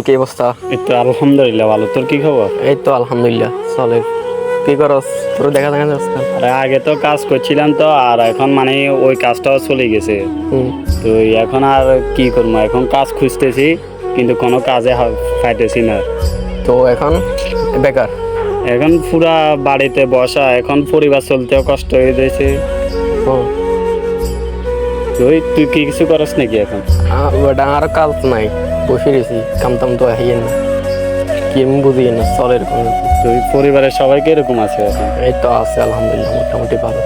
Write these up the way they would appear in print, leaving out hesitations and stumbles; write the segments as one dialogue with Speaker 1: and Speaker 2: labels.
Speaker 1: কি অবস্থা?
Speaker 2: এই তো আলহামদুলিল্লাহ ভালো। তোর কি খবর?
Speaker 1: এই তো আলহামদুলিল্লাহ চলে। কি করস? তোর দেখা দেখা যাচ্ছে।
Speaker 2: আরে আগে তো কাজ করছিলাম তো, আর এখন মানে ওই কাজটাও চলে গেছে। তো এখন আর কি করবো, এখন কাজ খুঁজতেছি কিন্তু কোনো কাজে পাইতেছি না।
Speaker 1: তো এখন বেকার।
Speaker 2: এখন পুরা বাড়িতে বসা, এখন পরিবার চলতেও কষ্ট হয়ে যাচ্ছে।
Speaker 1: হুম।
Speaker 2: তুই কি কিছু করস নাকি এখন?
Speaker 1: ওটা আর কাজ নাই, বসে রয়েছি, কাম টাম তো আহিয়ে না, কি আমি বুঝি না চলে এরকম।
Speaker 2: তুই পরিবারের সবাইকে এরকম আছে এখন?
Speaker 1: এই তো আছে আলহামদুলিল্লাহ মোটামুটি ভালো।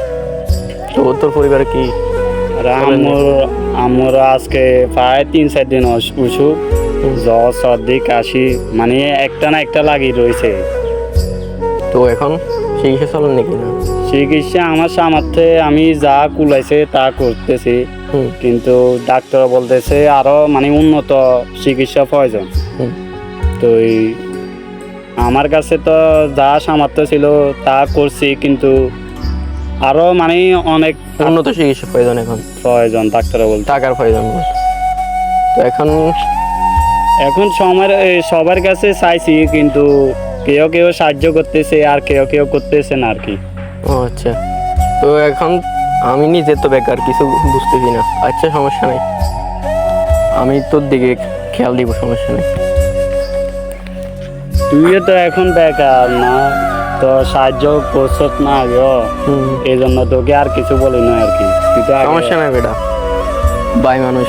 Speaker 1: তো তোর পরিবারে কি?
Speaker 2: আর আমার আজকে প্রায় 3-4 দিন অসুখ, জ্বর সর্দি কাশি, মানে একটা না একটা লাগি রয়েছে।
Speaker 1: তো এখন চিকিৎসা চলেন নাকি না?
Speaker 2: চিকিৎসা আমার সামর্থ্যে আমি যা কুলাইছে তা করতেছি, কিন্তু ডাক্তার বলতেছে আরো মানে উন্নত চিকিৎসা প্রয়োজন। তো আমার কাছে তো যা সামর্থ্য ছিল তা করছি, কিন্তু আরো মানে অনেক
Speaker 1: উন্নত চিকিৎসা প্রয়োজন এখন,
Speaker 2: প্রয়োজন ডাক্তার বলতে,
Speaker 1: টাকার প্রয়োজন। তো
Speaker 2: এখন সবার কাছে চাইছি, কিন্তু কেউ কেউ সাহায্য করতেছে আর কেউ কেউ করতেছে না আর কি।
Speaker 1: ও আচ্ছা। তো এখন আমি নিজে তো বেকার, কিছু বুঝতেছি না। আচ্ছা সমস্যা নেই, আমি তোর দিকে খেয়াল দিব, সমস্যা নেই।
Speaker 2: তুইও তো এখন বেকার না, তো সাহায্য করছত না আগেও, এই জন্য তোকে আর কিছু বলি না আর কি। তুই তো
Speaker 1: সমস্যা নেই বেটা, ভাই মানুষ।